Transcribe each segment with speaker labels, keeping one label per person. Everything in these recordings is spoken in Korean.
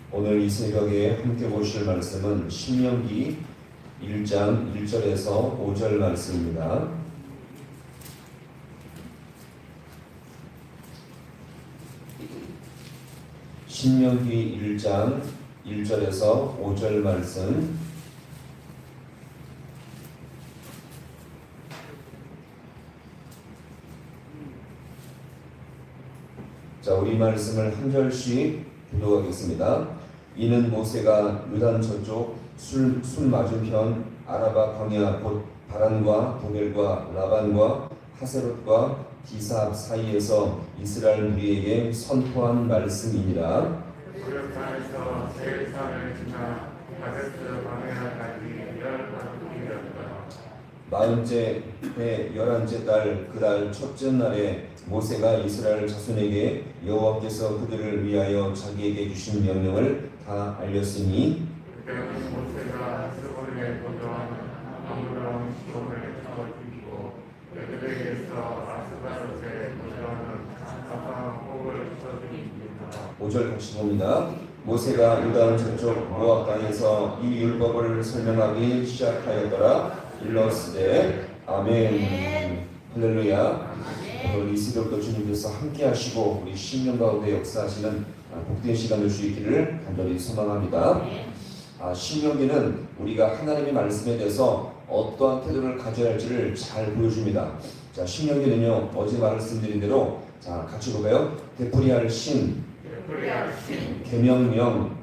Speaker 1: 오늘 이 새벽에 함께 보실 말씀은 신명기 1장 1절에서 5절 말씀입니다. 신명기 1장 1절에서 5절 말씀. 자, 우리 말씀을 한 절씩 교독하겠습니다. 이는 모세가 요단 저쪽 술 맞은편 아라바 광야 곧 바란과 도겔과 라반과 하세롯과 디사 사이에서 이스라엘 무리에게 선포한 말씀이니라.
Speaker 2: 구력산에서 세일산을 지나 가데스 바네아까지 15일이었다.
Speaker 1: 40째 해 11째 달 그달 첫째 날에 모세가 이스라엘 자손에게 여호와께서 그들을 위하여 자기에게 주신 명령을 다 알렸으니
Speaker 2: 그때는 모세가 스불에 거주하는 아므론 시온을 쳐죽이고 베들레헴에서 아스다롯에 거주하는 아사홍을 쳐 죽입니다.
Speaker 1: 5절 같이 봅니다. 모세가 요단 저쪽 모압 땅에서 이 율법을 설명하기 시작하였더라. 일러스되 아멘. 할렐루야. 오늘 이 새벽도 주님께서 함께 하시고 우리 신령 가운데 역사하시는 복된 시간 될 수 있기를 간절히 소망합니다. 신명기는 우리가 하나님의 말씀에 대해서 어떠한 태도를 가져야 할지를 잘 보여줍니다. 자, 신명기는요, 어제 말씀드린 대로 자, 같이 볼까요? 되풀이할 신, 계명명.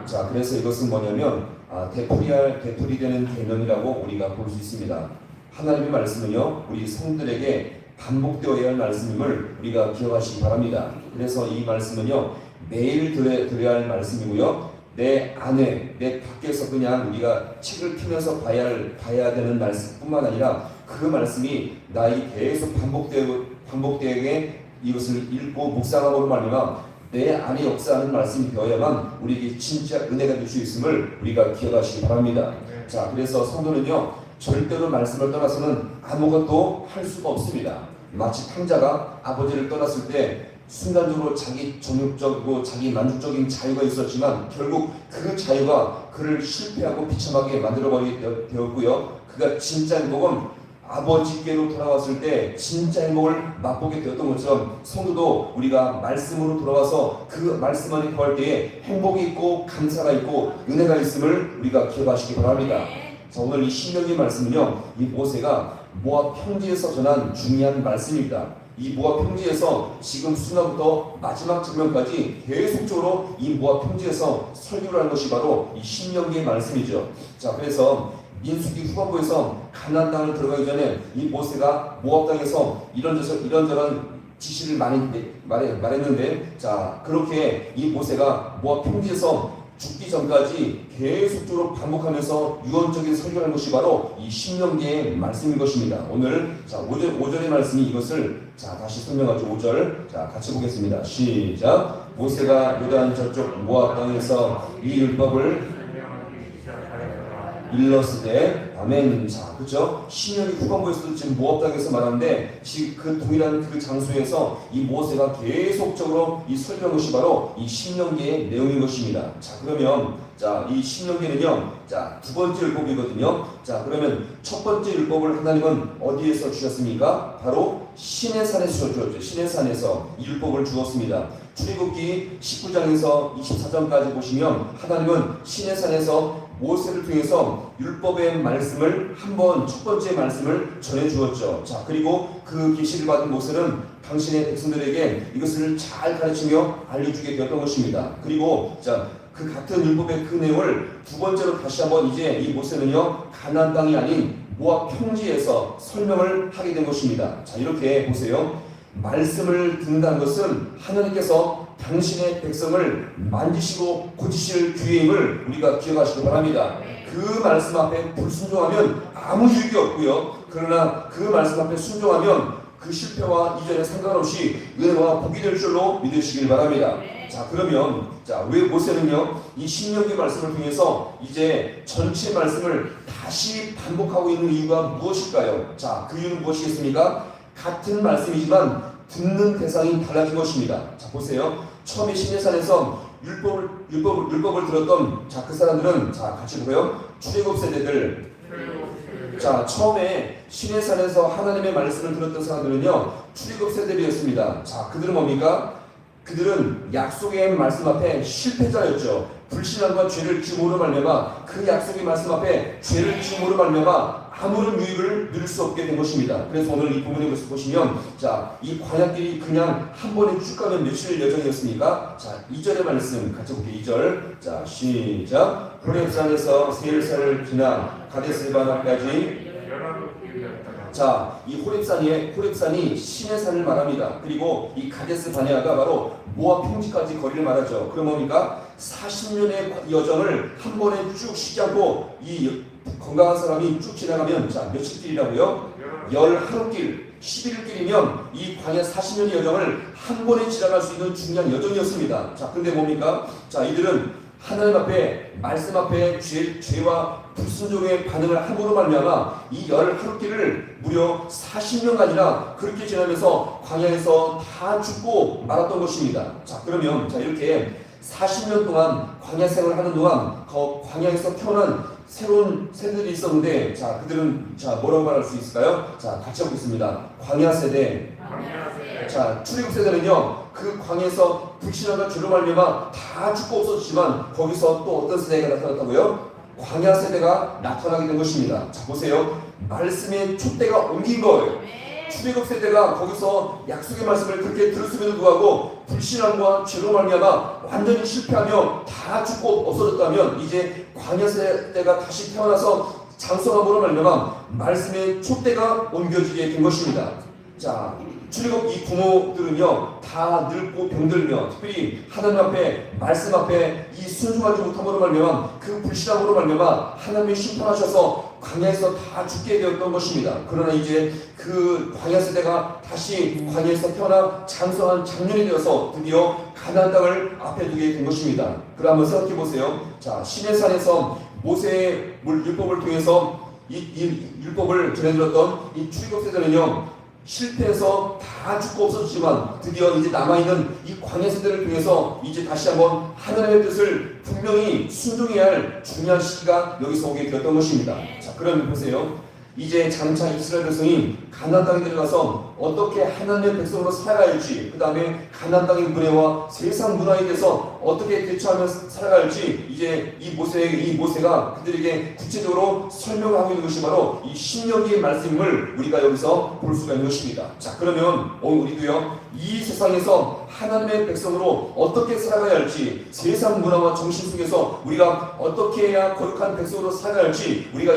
Speaker 1: 자, 그래서 이것은 뭐냐면 되풀이되는 계명이라고 우리가 볼 수 있습니다. 하나님의 말씀은요, 우리 성들에게 반복되어야 할 말씀임을 우리가 기억하시기 바랍니다. 그래서 이 말씀은요, 매일 들어야 할 말씀이고요, 내 안에, 내 밖에서 그냥 우리가 책을 펴면서 봐야 되는 말씀뿐만 아니라 그 말씀이 나에게 계속 반복되게 이것을 읽고 묵상함으로 말미암아 내 안에 역사하는 말씀이 되어야만 우리에게 진짜 은혜가 될 수 있음을 우리가 기억하시기 바랍니다. 자, 그래서 성도는요, 절대로 말씀을 떠나서는 아무것도 할 수가 없습니다. 마치 탕자가 아버지를 떠났을 때 순간적으로 자기 정욕적이고 자기 만족적인 자유가 있었지만 결국 그 자유가 그를 실패하고 비참하게 만들어버리게 되었고요. 그가 진짜 행복은 아버지께로 돌아왔을 때 진짜 행복을 맛보게 되었던 것처럼 성도도 우리가 말씀으로 돌아와서 그 말씀 안에 거할 때에 행복이 있고 감사가 있고 은혜가 있음을 우리가 기억하시기 바랍니다. 자, 오늘 이 신명기 말씀은요, 이 모세가 모압 평지에서 전한 중요한 말씀입니다. 이 모압 평지에서 지금 순간부터 마지막 장면까지 계속적으로 이 모압 평지에서 설교를 한 것이 바로 이 신명기의 말씀이죠. 자, 그래서 민수기 후반부에서 가나안 땅을 들어가기 전에 이 모세가 모압 땅에서 이런저런 지시를 많이 말했는데, 자, 그렇게 이 모세가 모압 평지에서 죽기 전까지 계속적으로 반복하면서 유언적인 설교를 한 것이 바로 이 신명기의 말씀인 것입니다. 오늘 자 5절의 말씀이 이것을 자 다시 설명하죠. 5절 자 같이 보겠습니다. 시작. 모세가 요단 저쪽 모압 땅에서 이 율법을 일러스되 아멘. 자, 그렇죠? 신명기 후반부에서도 지금 모압 땅에서 말하는데 지금 그 동일한 그 장소에서 이 모세가 계속적으로 이 설명한 것이 바로 이 신명기의 내용인 것입니다. 자, 그러면 자, 이 신명기는요, 자, 두 번째 율법이거든요. 자, 그러면 첫 번째 율법을 하나님은 어디에서 주셨습니까? 바로 시내산에서 주었죠. 시내산에서 이 율법을 주었습니다. 출애굽기 19장에서 24장까지 보시면 하나님은 시내산에서 모세를 통해서 율법의 말씀을 한번 첫 번째 말씀을 전해 주었죠. 자, 그리고 그 계시를 받은 모세는 당신의 백성들에게 이것을 잘 가르치며 알려주게 되었던 것입니다. 그리고 자, 그 같은 율법의 그 내용을 두 번째로 다시 한번 이제 이 모세는요, 가나안 땅이 아닌 모압 평지에서 설명을 하게 된 것입니다. 자, 이렇게 보세요. 말씀을 듣는다는 것은 하나님께서 당신의 백성을 만지시고 고치실 기회임을 우리가 기억하시기 바랍니다. 그 말씀 앞에 불순종하면 아무 유익이 없고요. 그러나 그 말씀 앞에 순종하면 그 실패와 이전에 상관없이 은혜와 복이 될 줄로 믿으시길 바랍니다. 자, 그러면 자, 왜 모세는요, 이 신명기 말씀을 통해서 이제 전체 말씀을 다시 반복하고 있는 이유가 무엇일까요? 자, 그 이유는 무엇이겠습니까? 같은 말씀이지만 듣는 대상이 달라진 것입니다. 자, 보세요. 처음에 시내산에서 율법을 들었던 자, 그 사람들은 자, 같이 보고요. 출애굽 세대들. 자, 처음에 시내산에서 하나님의 말씀을 들었던 사람들은요, 출애굽 세대들이었습니다. 자, 그들은 뭡니까? 그들은 약속의 말씀 앞에 실패자였죠. 불신앙과 죄를 지음으로 말미암아 그 약속의 말씀 앞에 죄를 지음으로 말미암아 아무런 유익을 누릴 수 없게 된 것입니다. 그래서 오늘 이 부분에 보시면 자, 이 광야길이 그냥 한 번에 쭉 가면 며칠 여정이었습니까? 자, 2절의 말씀 같이 볼게요. 2절. 자, 시작. 호렙산에서 세일산을 지나 가데스바나까지. 자, 이 호렙산이 신의 산을 말합니다. 그리고 이 가데스 바네아가 바로 모압 평지까지 거리를 말하죠. 그럼 뭡니까? 40년의 여정을 한 번에 쭉 쉬지 않고 이 건강한 사람이 쭉 지나가면 자, 며칠 길이라고요? 11길, 11일길이면 이 광야 40년의 여정을 한 번에 지나갈 수 있는 중요한 여정이었습니다. 자, 근데 뭡니까? 자, 이들은 하나님 앞에, 말씀 앞에 죄와 불순종의 반응을 함으로 말미암아 이 11길을 무려 40년간이나 그렇게 지나면서 광야에서 다 죽고 말았던 것입니다. 자, 그러면 자, 이렇게 40년 동안 광야 생활을 하는 동안 광야에서 태어난 새로운 세대들이 있었는데 자, 그들은 자, 뭐라고 말할 수 있을까요? 자, 같이 해보겠습니다. 광야 세대. 자, 출애굽 세대는요, 그 광야에서 불신앙과 죄로 말미암아 다 죽고 없어졌지만 거기서 또 어떤 세대가 나타났다고요? 광야 세대가 나타나게 된 것입니다. 자, 보세요. 말씀의 촛대가 옮긴 거예요. 출애굽 세대가 거기서 약속의 말씀을 그렇게 들었음에도 불구하고 불신앙과 죄로 말미암아 완전히 실패하며 다 죽고 없어졌다면 이제 광야 세대가 다시 태어나서 장성함으로 말미암아 말씀의 촛대가 옮겨지게 된 것입니다. 자, 출애굽 이 부모들은요 다 늙고 병들며 특별히 하나님 앞에 말씀 앞에 이 순종하지 못함으로 말미암아 그 불신앙으로 말미암아 하나님이 심판하셔서 광야에서 다 죽게 되었던 것입니다. 그러나 이제 그 광야 세대가 다시 광야에서 태어나 장성한 장년이 되어서 드디어 가나안 땅을 앞에 두게 된 것입니다. 그럼 한번 생각해 보세요. 자, 시내산에서 모세의 율법을 통해서 이 율법을 전해들었던 이 출애굽 세대는요 실패해서 다 죽고 없어졌지만 드디어 이제 남아있는 이 광야 세대를 통해서 이제 다시 한번 하나님의 뜻을 분명히 순종해야 할 중요한 시기가 여기서 오게 되었던 것입니다. 자, 그러면 보세요. 이제 장차 이스라엘 백성이 가나안 땅에 들어가서 어떻게 하나님의 백성으로 살아가야 할지, 그 다음에 가나안 땅의 문화와 세상 문화에 대해서 어떻게 대처하며 살아가야 할지 이제 이 모세가 그들에게 구체적으로 설명하고 있는 것이 바로 이 신명기의 말씀을 우리가 여기서 볼 수가 있는 것입니다. 자, 그러면 우리도요 이 세상에서 하나님의 백성으로 어떻게 살아가야 할지, 세상 문화와 정신 속에서 우리가 어떻게 해야 거룩한 백성으로 살아가야 할지 우리가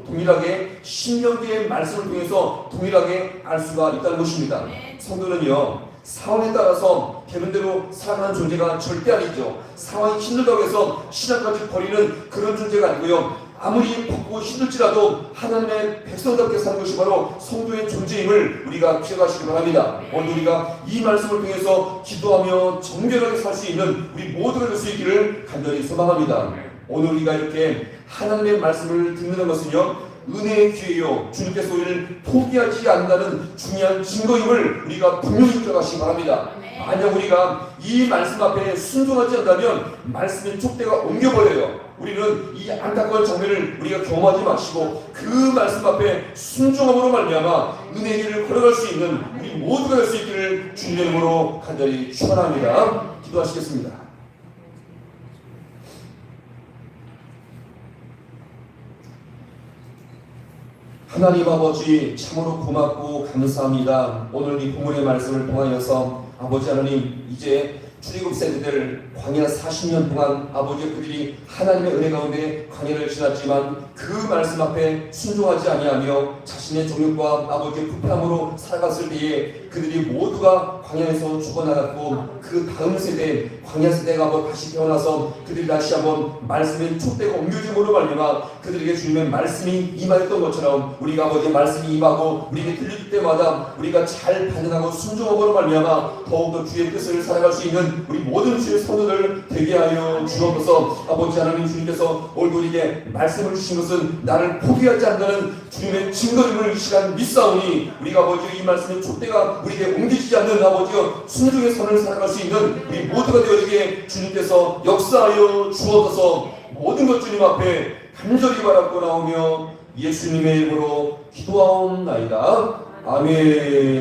Speaker 1: 동일하게 신명기의 말씀을 통해서 동일하게 알 수가 있다는 것입니다. 성도는요 상황에 따라서 되는 대로 살아가는 존재가 절대 아니죠. 상황이 힘들다고 해서 신앙까지 버리는 그런 존재가 아니고요. 아무리 바쁘고 힘들지라도 하나님의 백성답게 사는 것이 바로 성도의 존재임을 우리가 기억하시기 바랍니다. 오늘 우리가 이 말씀을 통해서 기도하며 정결하게 살 수 있는 우리 모두가 될 수 있기를 간절히 소망합니다. 오늘 우리가 이렇게 하나님의 말씀을 듣는 것은요 은혜의 기회요 주님께서 우리를 포기하지 않는다는 중요한 증거임을 우리가 분명히 기억하시기 바랍니다. 만약 우리가 이 말씀 앞에 순종하지 않는다면 말씀의 촉대가 옮겨버려요. 우리는 이 안타까운 장면을 우리가 경험하지 마시고 그 말씀 앞에 순종함으로 말미암아 은혜의 길을 걸어갈 수 있는 우리 모두가 될 수 있기를 주님의 이름으로 간절히 축원합니다. 기도하시겠습니다. 하나님 아버지 참으로 고맙고 감사합니다. 오늘 이 본문의 말씀을 통하여서 아버지 하나님 이제 출애굽 세대들 광야 40년 동안 아버지 그들이 하나님의 은혜 가운데 광야를 지났지만 그 말씀 앞에 순종하지 아니하며 자신의 정욕과 아버지의 부패함으로 살아갔을 때에 그들이 모두가 광야에서 죽어나갔고 그 다음 세대 광야 세대가 한번 다시 태어나서 그들이 다시 한번 말씀의 촛대가 옮겨짐으로 말미암아 그들에게 주님의 말씀이 임하였던 것처럼 우리가 아버지의 말씀이 임하고 우리에게 들릴 때마다 우리가 잘 반응하고 순종함으로 말미암아 더욱더 주의 뜻을 살아갈 수 있는 우리 모든 주의 성도들 되게 하여 주옵소서. 아버지 하나님 주님께서 오늘 우리에게 말씀을 주신 것은 나를 포기하지 않는다는 주님의 증거임을 이 시간 믿사오니 우리가 아버지 이 말씀의 촛대가 우리에게 옮기지 뒤처지지 않는 아버지여 순종의 선을 살아갈 수 있는 우리 모두가 되어지게 주님께서 역사하여 주옵소서. 모든 것 주님 앞에 간절히 바라고 나오며 예수님의 이름으로 기도하옵나이다. 아멘.